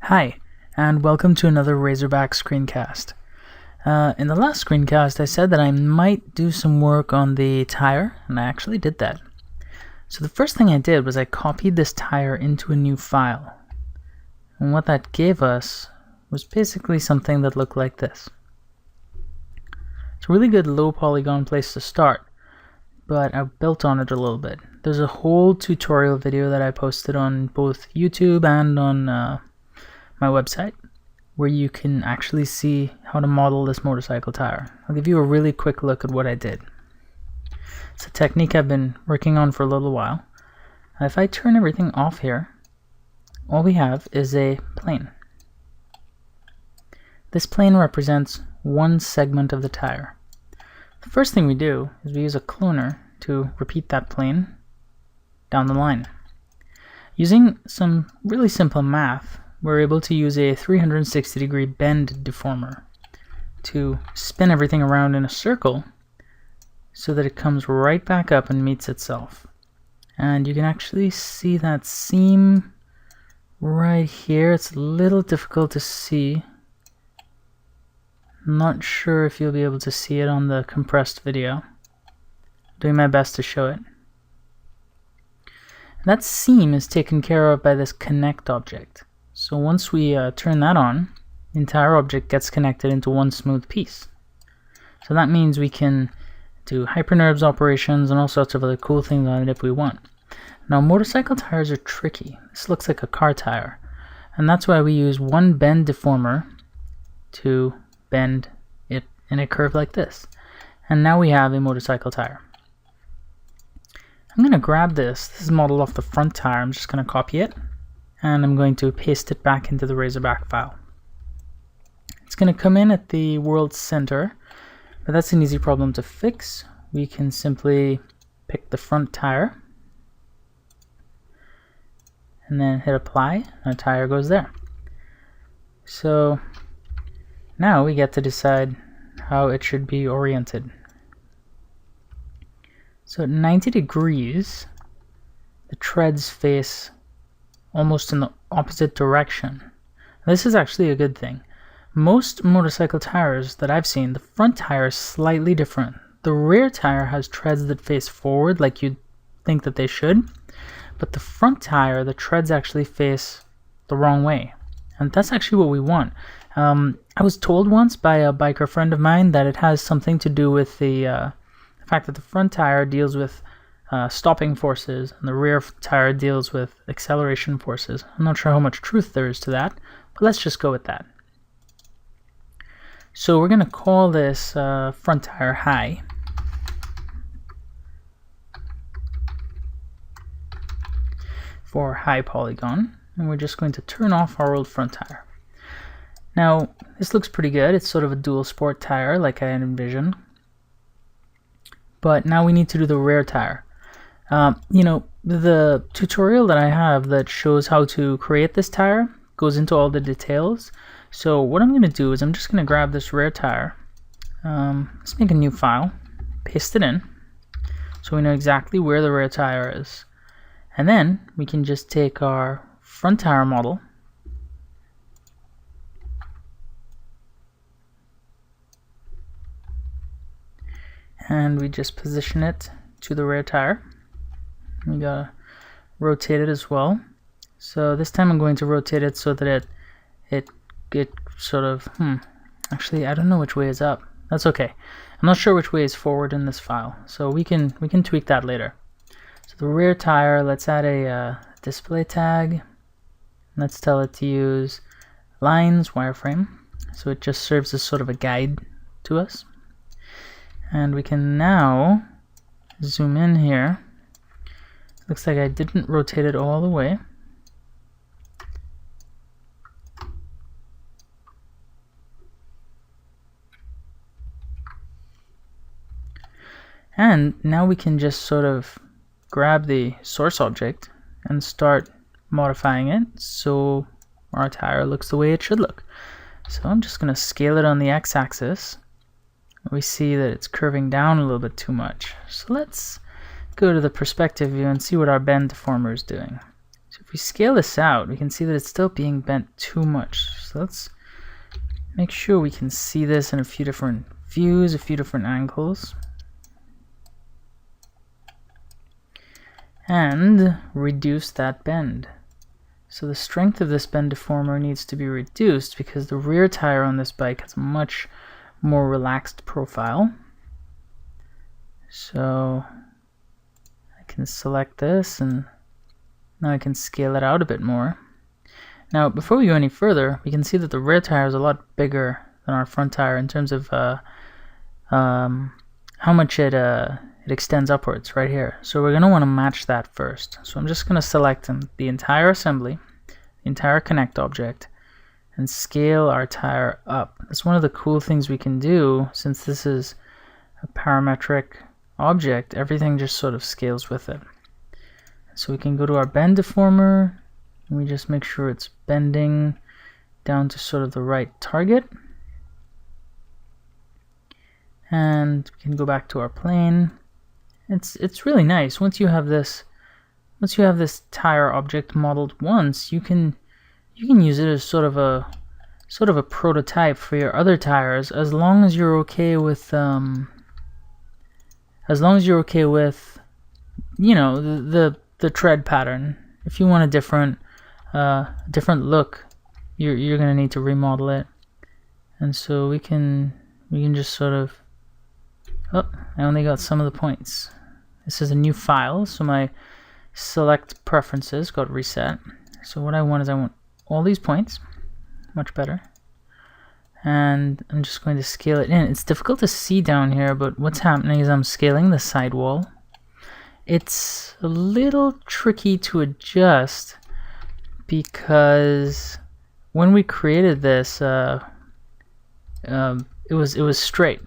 Hi, and welcome to another Razorback screencast. In the last screencast, I said that I might do some work on the tire, and I actually did that. So the first thing I did was I copied this tire into a new file. And what that gave us was basically something that looked like this. It's a really good low polygon place to start, but I built on it a little bit. There's a whole tutorial video that I posted on both YouTube and on my website, where you can actually see how to model this motorcycle tire. I'll give you a really quick look at what I did. It's a technique I've been working on for a little while. If I turn everything off here, all we have is a plane. This plane represents one segment of the tire. The first thing we do is we use a cloner to repeat that plane down the line. Using some really simple math, we're able to use a 360-degree bend deformer to spin everything around in a circle so that it comes right back up and meets itself. And you can actually see that seam right here. It's a little difficult to see. Not sure if you'll be able to see it on the compressed video. Doing my best to show it. That seam is taken care of by this connect object. So once we turn that on, the entire object gets connected into one smooth piece. So that means we can do hypernerves operations and all sorts of other cool things on it if we want. Now, motorcycle tires are tricky. This looks like a car tire, and that's why we use one bend deformer to bend it in a curve like this. And now we have a motorcycle tire. I'm going to grab this. This is modeled off the front tire. I'm just going to copy it, and I'm going to paste it back into the Razorback file. It's going to come in at the world center, but that's an easy problem to fix. We can simply pick the front tire and then hit apply, and the tire goes there. So now we get to decide how it should be oriented. So at 90 degrees, the treads face almost in the opposite direction. This is actually a good thing. Most motorcycle tires that I've seen, the front tire is slightly different. The rear tire has treads that face forward like you'd think that they should, but the front tire, the treads actually face the wrong way. And that's actually what we want. I was told once by a biker friend of mine that it has something to do with the fact that the front tire deals with stopping forces, and the rear tire deals with acceleration forces. I'm not sure how much truth there is to that, but let's just go with that. So we're going to call this front tire high. For high polygon, and we're just going to turn off our old front tire. Now, this looks pretty good. It's sort of a dual sport tire like I envisioned. But now we need to do the rear tire. The tutorial that I have that shows how to create this tire goes into all the details. So what I'm going to do is I'm just going to grab this rear tire. Let's make a new file, paste it in, so we know exactly where the rear tire is. And then we can just take our front tire model and we just position it to the rear tire. We gotta rotate it as well. So this time I'm going to rotate it so that it sort of actually I don't know which way is up. That's okay. I'm not sure which way is forward in this file, so we can tweak that later. So the rear tire, let's add a display tag. Let's tell it to use lines wireframe, so it just serves as sort of a guide to us. And we can now zoom in here. Looks like I didn't rotate it all the way. And now we can just sort of grab the source object and start modifying it so our tire looks the way it should look. So I'm just going to scale it on the x-axis. We see that it's curving down a little bit too much. So let's go to the perspective view and see what our bend deformer is doing. So if if we scale this out, we can see that it's still being bent too much. So let's make sure we can see this in a few different views, a few different angles. And reduce that bend. So the strength of this bend deformer needs to be reduced because the rear tire on this bike has a much more relaxed profile. So I can select this, and now I can scale it out a bit more. Now, before we go any further, we can see that the rear tire is a lot bigger than our front tire in terms of how much it extends upwards right here. So we're going to want to match that first. So I'm just going to select the entire assembly, the entire connect object, and scale our tire up. That's one of the cool things we can do. Since this is a parametric object, everything just sort of scales with it. So we can go to our bend deformer, and we just make sure it's bending down to sort of the right target. And we can go back to our plane. It's really nice. Once you have this tire object modeled once, you can use it as sort of a prototype for your other tires, as long as you're okay with you know, the tread pattern. If you want a different look, you're gonna need to remodel it. And so we can just sort of, oh, I only got some of the points. This is a new file, so my select preferences got reset. So what I want is I want all these points, much better. And I'm just going to scale it in. It's difficult to see down here, but what's happening is I'm scaling the sidewall. It's a little tricky to adjust because when we created this, it was straight,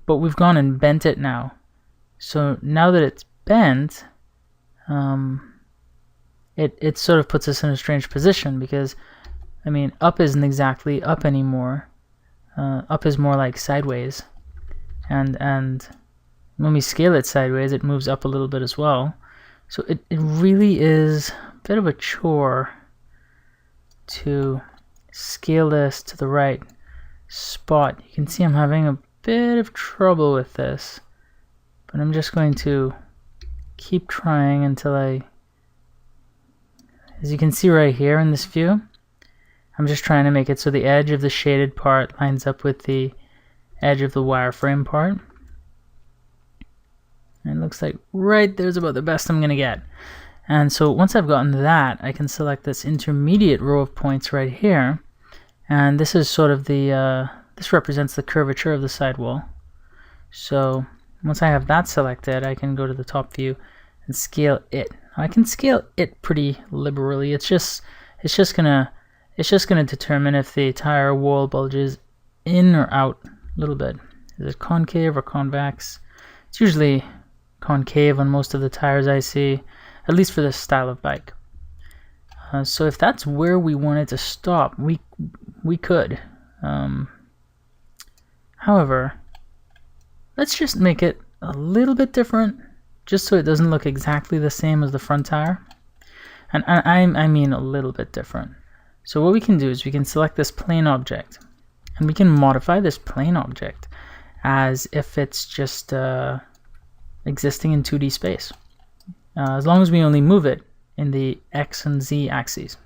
but we've gone and bent it now. So now that it's bent, it sort of puts us in a strange position because, I mean, up isn't exactly up anymore. Up is more like sideways, and when we scale it sideways, it moves up a little bit as well. So it really is a bit of a chore to scale this to the right spot. You can see I'm having a bit of trouble with this, but I'm just going to keep trying until as you can see right here in this view, I'm just trying to make it so the edge of the shaded part lines up with the edge of the wireframe part. And it looks like right there's about the best I'm gonna get. And so once I've gotten that, I can select this intermediate row of points right here, and this is sort of the this represents the curvature of the sidewall. So once I have that selected, I can go to the top view and scale it. I can scale it pretty liberally. It's just gonna determine if the tire wall bulges in or out a little bit. Is it concave or convex? It's usually concave on most of the tires I see, at least for this style of bike. So if that's where we wanted to stop, we could. However, let's just make it a little bit different, just so it doesn't look exactly the same as the front tire. And I mean a little bit different. So what we can do is we can select this plane object, and we can modify this plane object as if it's just existing in 2D space, as long as we only move it in the X and Z axes.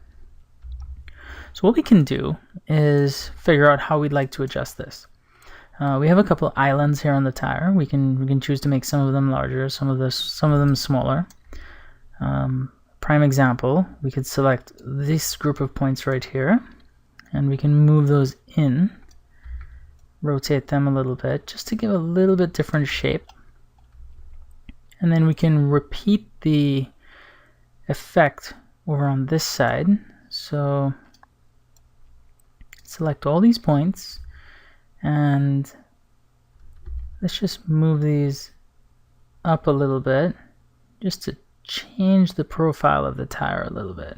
So what we can do is figure out how we'd like to adjust this. We have a couple islands here on the tire. We can choose to make some of them larger, some of them smaller. Prime example, we could select this group of points right here, and we can move those in, rotate them a little bit, just to give a little bit different shape. And then we can repeat the effect over on this side. So select all these points, and let's just move these up a little bit, just to change the profile of the tire a little bit.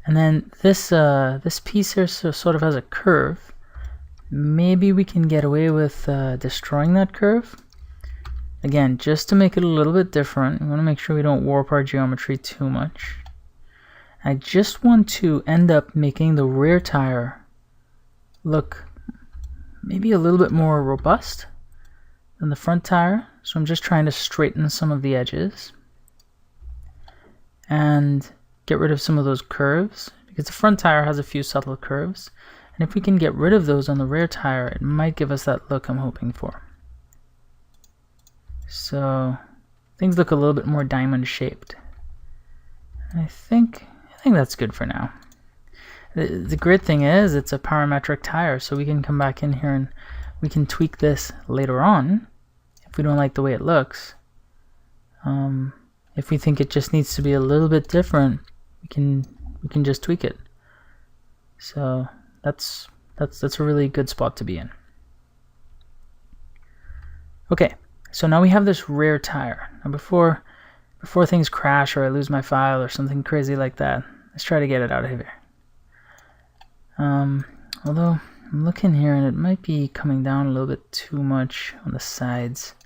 And then this piece here sort of has a curve. Maybe we can get away with destroying that curve. Again, just to make it a little bit different. We want to make sure we don't warp our geometry too much. I just want to end up making the rear tire look maybe a little bit more robust than the front tire. So I'm just trying to straighten some of the edges and get rid of some of those curves, because the front tire has a few subtle curves. And if we can get rid of those on the rear tire, it might give us that look I'm hoping for. So things look a little bit more diamond shaped. I think that's good for now. The great thing is it's a parametric tire, so we can come back in here and we can tweak this later on if we don't like the way it looks. If we think it just needs to be a little bit different, we can just tweak it. So that's a really good spot to be in. Okay, so now we have this rear tire. Now before things crash or I lose my file or something crazy like that, let's try to get it out of here. Although I'm looking here and it might be coming down a little bit too much on the sides.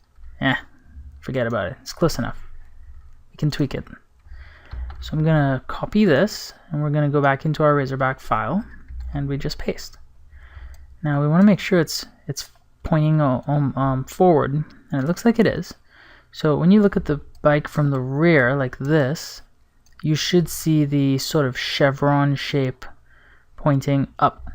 Forget about it. It's close enough. We can tweak it. So I'm gonna copy this and we're gonna go back into our Razorback file and we just paste. Now we want to make sure it's pointing forward, and it looks like it is. So when you look at the bike from the rear like this, you should see the sort of chevron shape pointing up.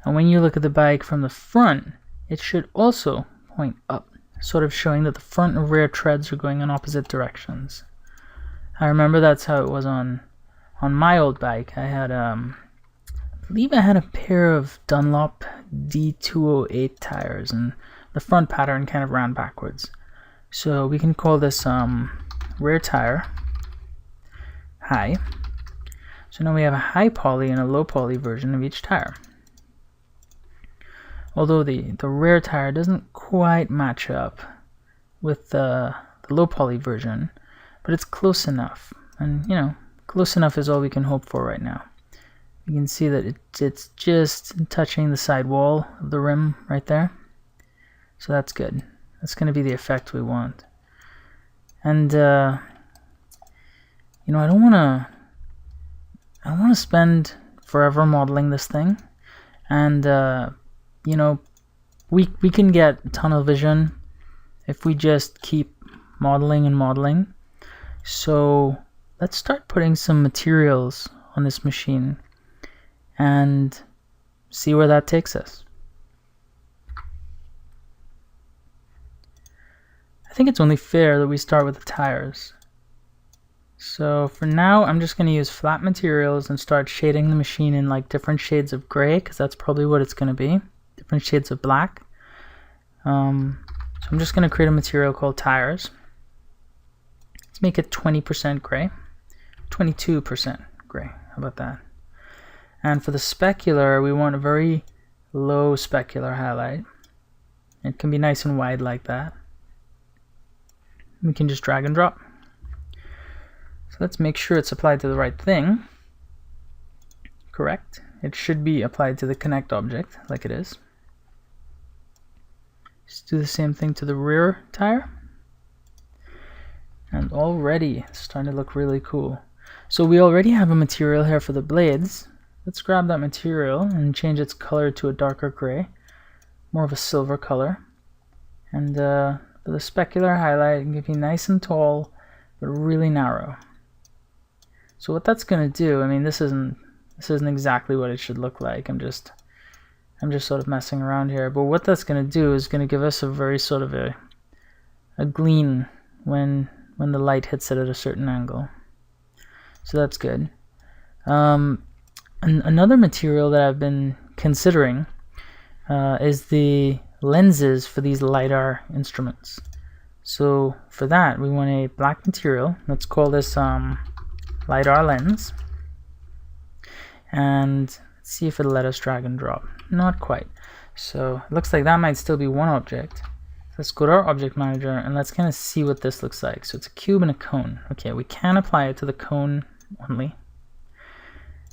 And when you look at the bike from the front, it should also point up, sort of showing that the front and rear treads are going in opposite directions. I remember that's how it was on my old bike. I had I believe I had a pair of Dunlop D208 tires, and the front pattern kind of ran backwards. So we can call this rear tire high. So now we have a high poly and a low poly version of each tire. Although the rear tire doesn't quite match up with the low poly version, but it's close enough. And close enough is all we can hope for right now. You can see that it's just touching the side wall of the rim right there. So that's good. That's going to be the effect we want. And I don't want to spend forever modeling this thing. And we can get tunnel vision if we just keep modeling and modeling. So let's start putting some materials on this machine and see where that takes us. I think it's only fair that we start with the tires. So for now, I'm just going to use flat materials and start shading the machine in like different shades of gray, because that's probably what it's going to be. Different shades of black. So I'm just going to create a material called tires. Let's make it 20% gray. 22% gray. How about that? And for the specular, we want a very low specular highlight. It can be nice and wide like that. We can just drag and drop. So let's make sure it's applied to the right thing. Correct. It should be applied to the connect object, like it is. Just do the same thing to the rear tire. And already it's starting to look really cool. So we already have a material here for the blades. Let's grab that material and change its color to a darker gray, more of a silver color. And for the specular highlight, it can be nice and tall, but really narrow. So what that's going to do, I mean, this isn't exactly what it should look like. I'm just sort of messing around here. But what that's going to do is going to give us a very sort of a gleam when the light hits it at a certain angle. So that's good. Another material that I've been considering is the lenses for these LiDAR instruments. So for that, we want a black material. Let's call this LiDAR lens. And let's see if it'll let us drag and drop. Not quite. So it looks like that might still be one object. Let's go to our object manager and let's kind of see what this looks like. So it's a cube and a cone. Okay, we can apply it to the cone only.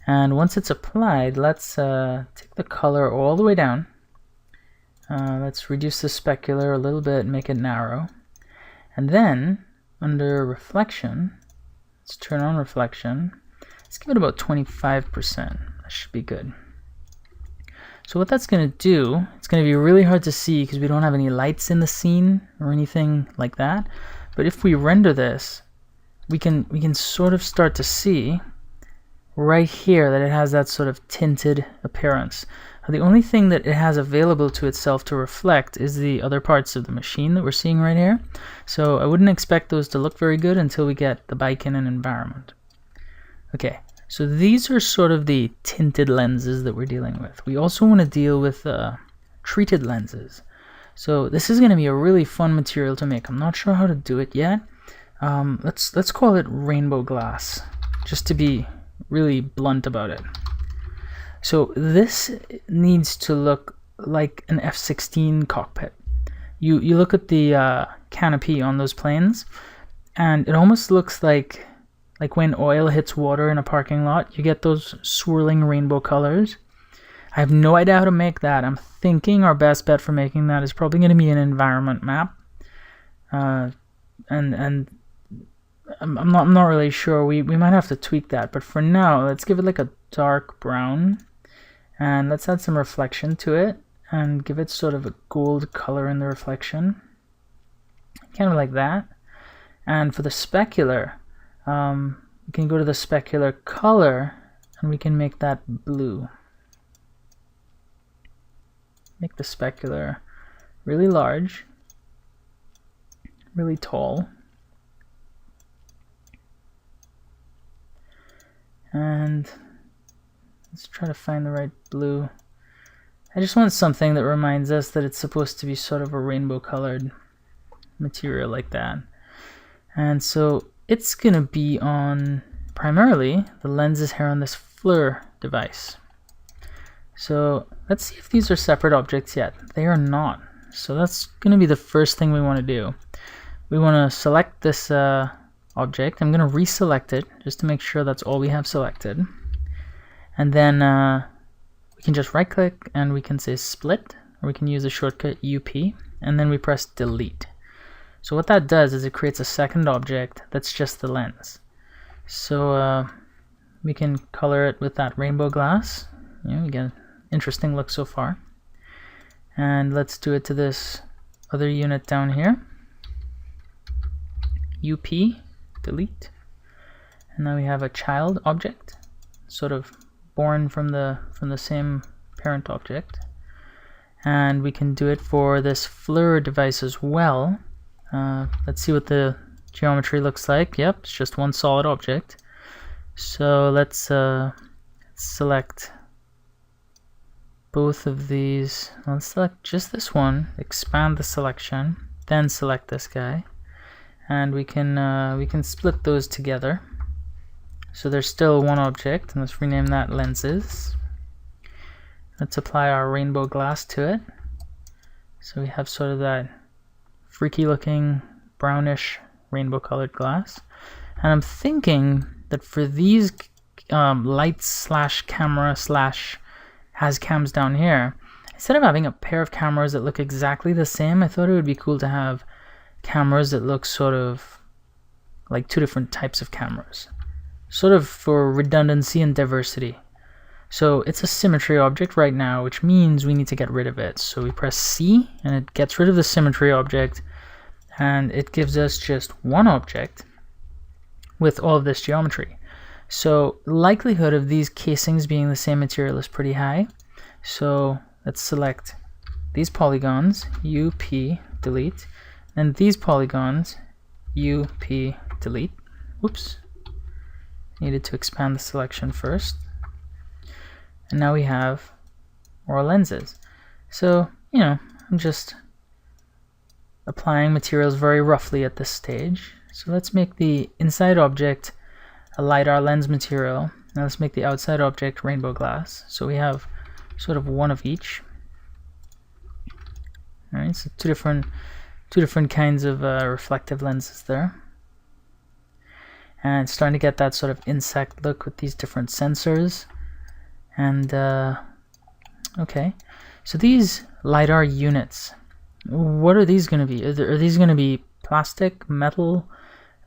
And once it's applied, let's take the color all the way down. Let's reduce the specular a little bit, make it narrow. And then under reflection, let's turn on reflection. Let's give it about 25%. That should be good. So what that's going to do, it's going to be really hard to see because we don't have any lights in the scene or anything like that. But if we render this, we can sort of start to see right here that it has that sort of tinted appearance. The only thing that it has available to itself to reflect is the other parts of the machine that we're seeing right here. So I wouldn't expect those to look very good until we get the bike in an environment. Okay, so these are sort of the tinted lenses that we're dealing with. We also want to deal with treated lenses. So this is going to be a really fun material to make. I'm not sure how to do it yet. Let's call it rainbow glass, just to be really blunt about it. So this needs to look like an F-16 cockpit. You look at the canopy on those planes, and it almost looks like when oil hits water in a parking lot. You get those swirling rainbow colors. I have no idea how to make that. I'm thinking our best bet for making that is probably going to be an environment map. And I'm not really sure. We might have to tweak that, but for now, let's give it like a dark brown, and let's add some reflection to it and give it sort of a gold color in the reflection, kind of like that. And for the specular, we can go to the specular color and we can make that blue. Make the specular really large, really tall. And let's try to find the right blue. I just want something that reminds us that it's supposed to be sort of a rainbow colored material like that. And so it's going to be on primarily the lenses here on this FLIR device. So let's see if these are separate objects yet. They are not. So that's going to be the first thing we want to do. We want to select this object. I'm going to reselect it just to make sure that's all we have selected. And then we can just right click and we can say split, or we can use the shortcut UP, and then we press delete. So what that does is it creates a second object that's just the lens. So we can color it with that rainbow glass. We get an interesting look so far. And let's do it to this other unit down here. UP, delete. And now we have a child object, sort of born from the same parent object. And we can do it for this FLIR device as well. Let's see what the geometry looks like. Yep, it's just one solid object. So let's select both of these. Let's select just this one, expand the selection, then select this guy, and we can split those together. So there's still one object, and let's rename that lenses. Let's apply our rainbow glass to it. So we have sort of that freaky looking brownish rainbow colored glass. And I'm thinking that for these lights slash camera slash has cams down here, instead of having a pair of cameras that look exactly the same, I thought it would be cool to have cameras that look sort of like two different types of cameras, sort of for redundancy and diversity. So it's a symmetry object right now, which means we need to get rid of it. So we press C and it gets rid of the symmetry object, and it gives us just one object with all of this geometry. So likelihood of these casings being the same material is pretty high. So let's select these polygons, UP, delete, and these polygons, UP, delete. Whoops. Needed to expand the selection first. And now we have our lenses. So, I'm just applying materials very roughly at this stage. So let's make the inside object a LiDAR lens material. Now let's make the outside object rainbow glass. So we have sort of one of each. All right, so two different kinds of reflective lenses there. And it's starting to get that sort of insect look with these different sensors. And okay, so these LiDAR units, what are these going to be? Are these going to be plastic, metal,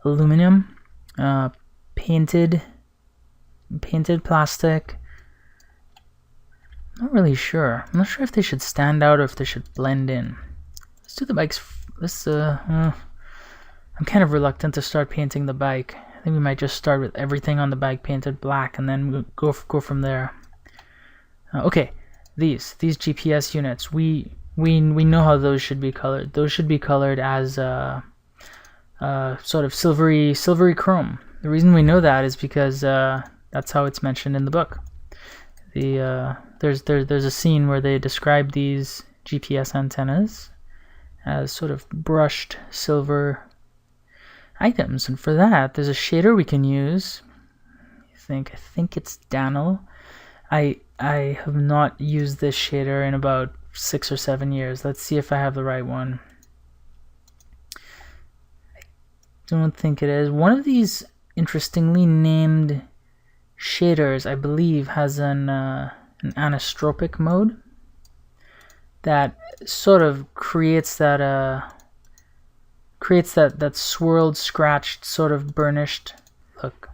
aluminum, painted? painted plastic. Not really sure. I'm not sure if they should stand out or if they should blend in. Let's do the bikes. I'm kind of reluctant to start painting the bike. I think we might just start with everything on the bike painted black and then we'll go from there. Okay, these GPS units. We know how those should be colored. Those should be colored as sort of silvery chrome. The reason we know that is because that's how it's mentioned in the book. There's a scene where they describe these GPS antennas as sort of brushed silver items, and for that there's a shader we can use. I think it's Danil. I have not used this shader in about 6 or 7 years. Let's see if I have the right one. I don't think it is. One of these interestingly named shaders, I believe, has an anisotropic mode that sort of creates that swirled, scratched, sort of burnished look.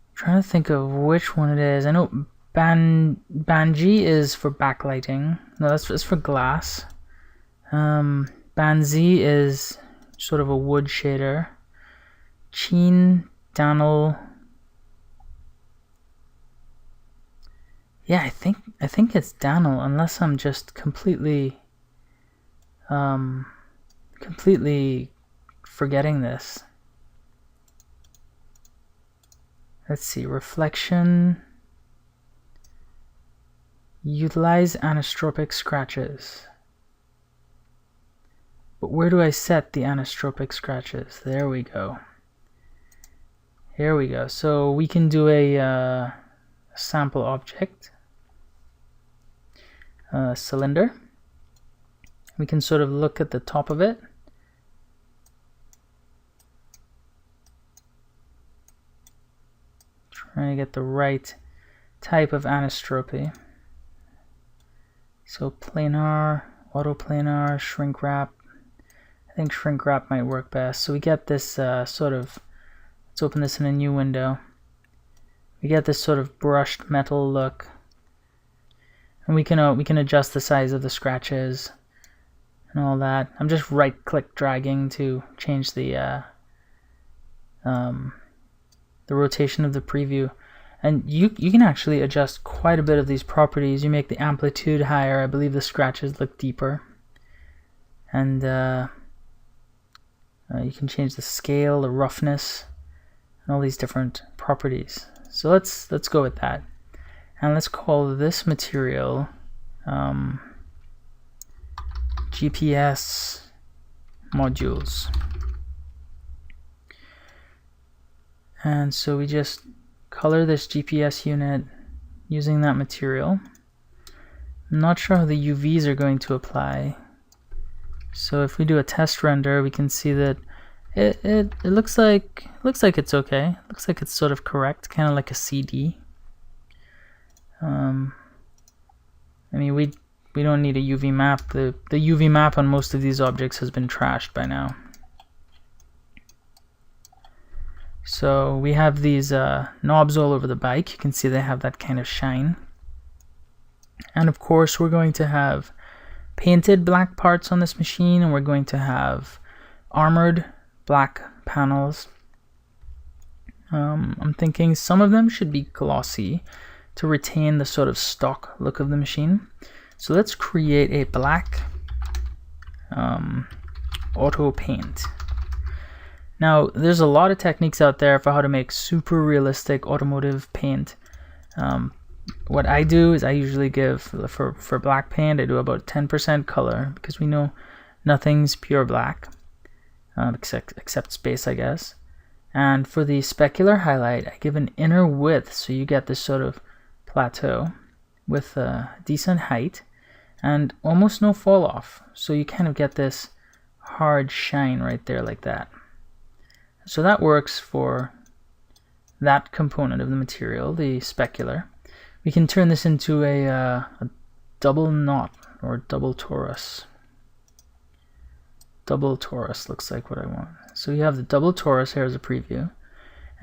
I'm trying to think of which one it is. I know Banji is for backlighting. No, that's for glass. Banzi is sort of a wood shader. Chin, Danil. Yeah, I think it's Danil, unless I'm just completely forgetting this. Let's see, reflection. Utilize anisotropic scratches. But where do I set the anisotropic scratches? There we go. Here we go. So we can do a sample object. Cylinder. We can sort of look at the top of it. Trying to get the right type of anisotropy. So planar, autoplanar, shrink wrap. I think shrink wrap might work best. So we get this sort of, let's open this in a new window. We get this sort of brushed metal look. And we can adjust the size of the scratches and all that. I'm just right-click dragging to change the rotation of the preview. And you can actually adjust quite a bit of these properties. You make the amplitude higher. I believe the scratches look deeper. And you can change the scale, the roughness, and all these different properties. So let's go with that. And let's call this material GPS modules. And so we just color this GPS unit using that material. I'm not sure how the UVs are going to apply. So if we do a test render, we can see that it looks like it's okay. Looks like it's sort of correct, kind of like a CD. I mean, we don't need a UV map. The UV map on most of these objects has been trashed by now. So we have these knobs all over the bike. You can see they have that kind of shine. And of course, we're going to have painted black parts on this machine, and we're going to have armored black panels. I'm thinking some of them should be glossy to retain the sort of stock look of the machine. So let's create a black auto paint. Now, there's a lot of techniques out there for how to make super realistic automotive paint. What I do is I usually give, for black paint, I do about 10% color, because we know nothing's pure black, except space, I guess. And for the specular highlight, I give an inner width, so you get this sort of plateau with a decent height and almost no fall off. So you kind of get this hard shine right there like that. So that works for that component of the material, the specular. We can turn this into a double knot or double torus. Double torus looks like what I want. So you have the double torus here as a preview.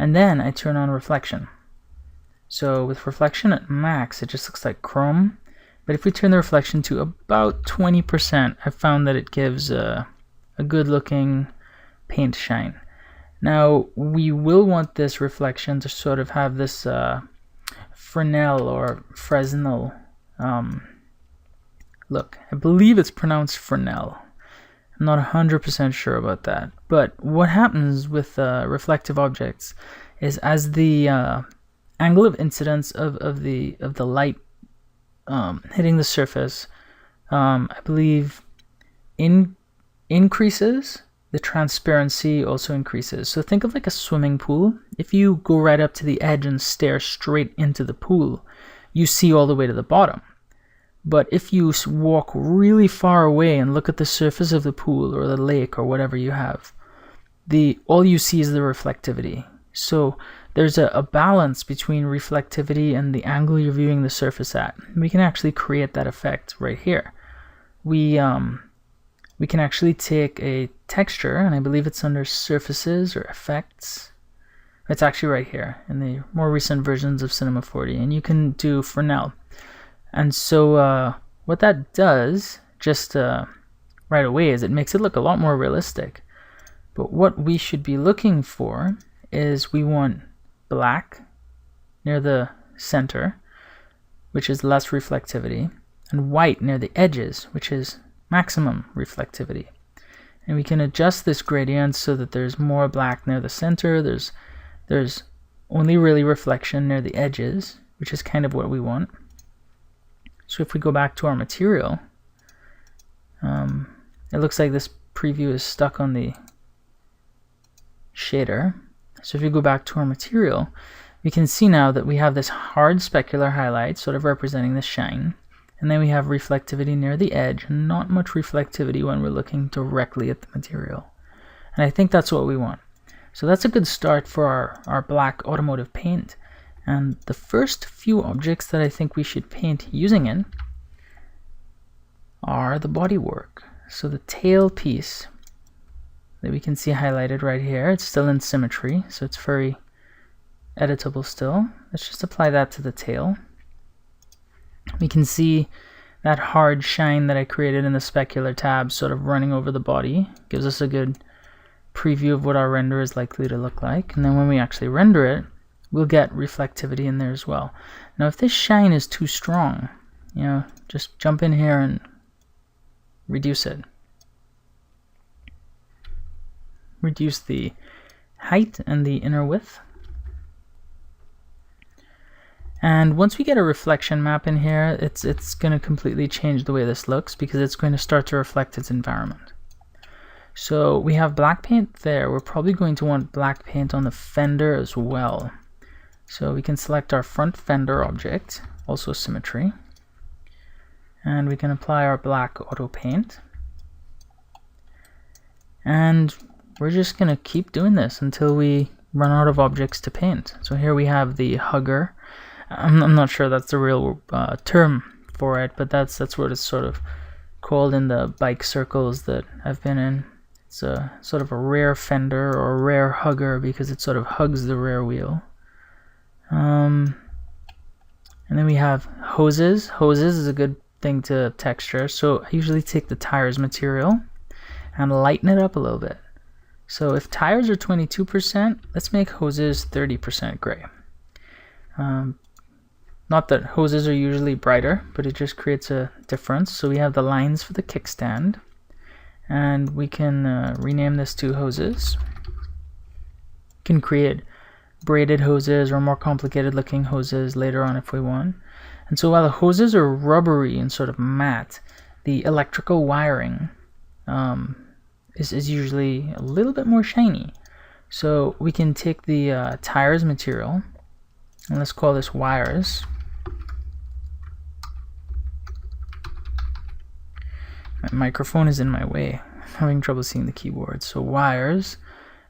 And then I turn on reflection. So with reflection at max, it just looks like chrome. But if we turn the reflection to about 20%, I've found that it gives a good looking paint shine. Now we will want this reflection to sort of have this Fresnel or Fresnel look. I believe it's pronounced Fresnel. I'm not 100% sure about that. But what happens with reflective objects is as the angle of incidence of the light hitting the surface, I believe increases, the transparency also increases. So think of like a swimming pool. If you go right up to the edge and stare straight into the pool, you see all the way to the bottom. But if you walk really far away and look at the surface of the pool or the lake or whatever you have, all you see is the reflectivity. So there's a balance between reflectivity and the angle you're viewing the surface at. We can actually create that effect right here. We can actually take a texture, and I believe it's under surfaces or effects. It's actually right here in the more recent versions of Cinema 4D, and you can do Fresnel. And so what that does just right away is it makes it look a lot more realistic. But what we should be looking for is we want black near the center, which is less reflectivity, and white near the edges, which is maximum reflectivity. And we can adjust this gradient so that there's more black near the center, there's only really reflection near the edges, which is kind of what we want. So if we go back to our material, it looks like this preview is stuck on the shader. So if you go back to our material, we can see now that we have this hard specular highlight sort of representing the shine. And then we have reflectivity near the edge, and not much reflectivity when we're looking directly at the material. And I think that's what we want. So that's a good start for our black automotive paint. And the first few objects that I think we should paint using it are the bodywork. So the tail piece that we can see highlighted right here, it's still in symmetry, so it's very editable still. Let's just apply that to the tail. We can see that hard shine that I created in the specular tab sort of running over the body. Gives us a good preview of what our render is likely to look like. And then when we actually render it, we'll get reflectivity in there as well. Now if this shine is too strong, just jump in here and reduce it. Reduce the height and the inner width. And once we get a reflection map in here, it's going to completely change the way this looks because it's going to start to reflect its environment. So we have black paint there. We're probably going to want black paint on the fender as well. So we can select our front fender object, also symmetry. And we can apply our black auto paint. And we're just going to keep doing this until we run out of objects to paint. So here we have the hugger. I'm not sure that's the real term for it, but that's what it's sort of called in the bike circles that I've been in. It's a sort of a rear fender or a rear hugger because it sort of hugs the rear wheel. And then we have hoses. Hoses is a good thing to texture. So I usually take the tires material and lighten it up a little bit. So if tires are 22%, let's make hoses 30% gray. Not that hoses are usually brighter, but it just creates a difference. So we have the lines for the kickstand, and we can rename this to hoses. We can create braided hoses or more complicated looking hoses later on if we want. And so while the hoses are rubbery and sort of matte, the electrical wiring is usually a little bit more shiny. So we can take the tires material, and let's call this wires. My microphone is in my way. I'm having trouble seeing the keyboard. So wires,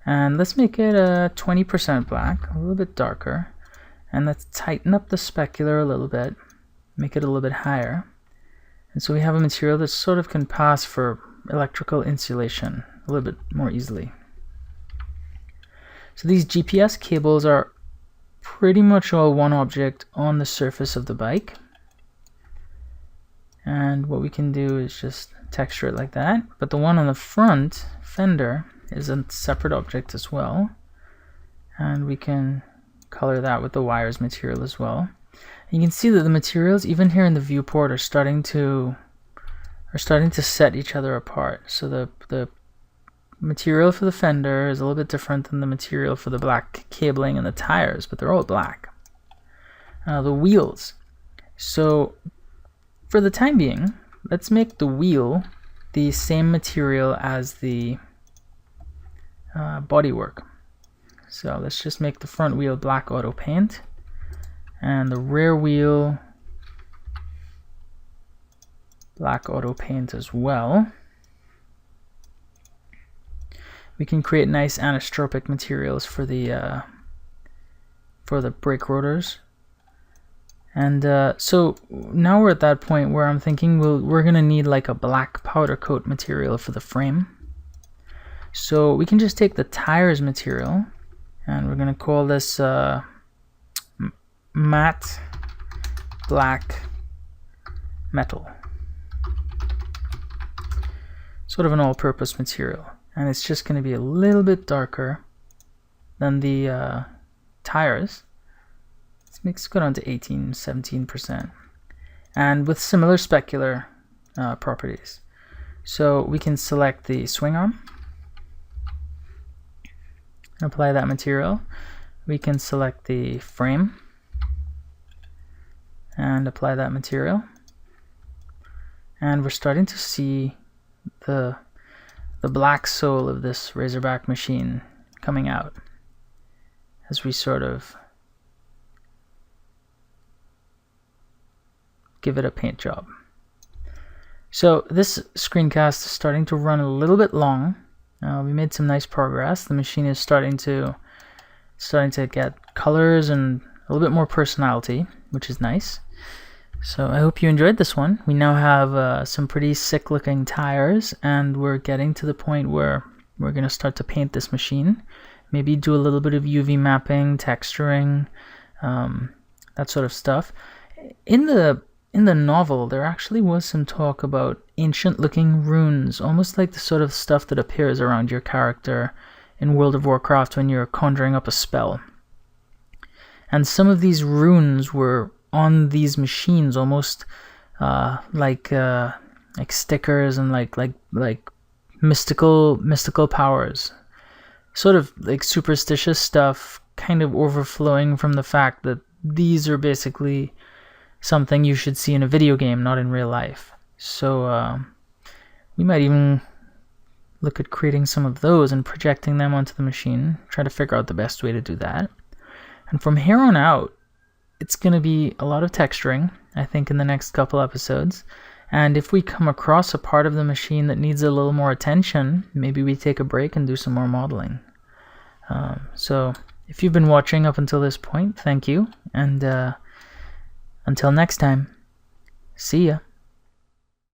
and let's make it 20% black, a little bit darker. And let's tighten up the specular a little bit, make it a little bit higher. And so we have a material that sort of can pass for electrical insulation a little bit more easily. So these GPS cables are pretty much all one object on the surface of the bike. And what we can do is just texture it like that. But the one on the front fender is a separate object as well. And we can color that with the wires material as well. And you can see that the materials, even here in the viewport, are starting to set each other apart. So the material for the fender is a little bit different than the material for the black cabling and the tires, but they're all black. The wheels. So for the time being, let's make the wheel the same material as the bodywork. So let's just make the front wheel black auto paint and the rear wheel black auto paint as well. We can create nice anisotropic materials for the brake rotors. And so now we're at that point where I'm thinking we're gonna need like a black powder coat material for the frame. So we can just take the tires material and we're gonna call this matte black metal. Sort of an all-purpose material. And it's just going to be a little bit darker than the tires. Let's go down to 17%. And with similar specular properties. So we can select the swing arm and apply that material. We can select the frame and apply that material. And we're starting to see the black soul of this Razorback machine coming out as we sort of give it a paint job. So this screencast is starting to run a little bit long. We made some nice progress. The machine is starting to get colors and a little bit more personality, which is nice. So I hope you enjoyed this one. We now have some pretty sick looking tires, and we're getting to the point where we're going to start to paint this machine. Maybe do a little bit of UV mapping, texturing, that sort of stuff. In the novel, there actually was some talk about ancient looking runes, almost like the sort of stuff that appears around your character in World of Warcraft when you're conjuring up a spell. And some of these runes were on these machines, almost like stickers and like mystical powers, sort of like superstitious stuff, kind of overflowing from the fact that these are basically something you should see in a video game, not in real life. So we might even look at creating some of those and projecting them onto the machine, try to figure out the best way to do that. And from here on out, it's going to be a lot of texturing, I think, in the next couple episodes. And if we come across a part of the machine that needs a little more attention, maybe we take a break and do some more modeling. So if you've been watching up until this point, thank you. And until next time, see ya.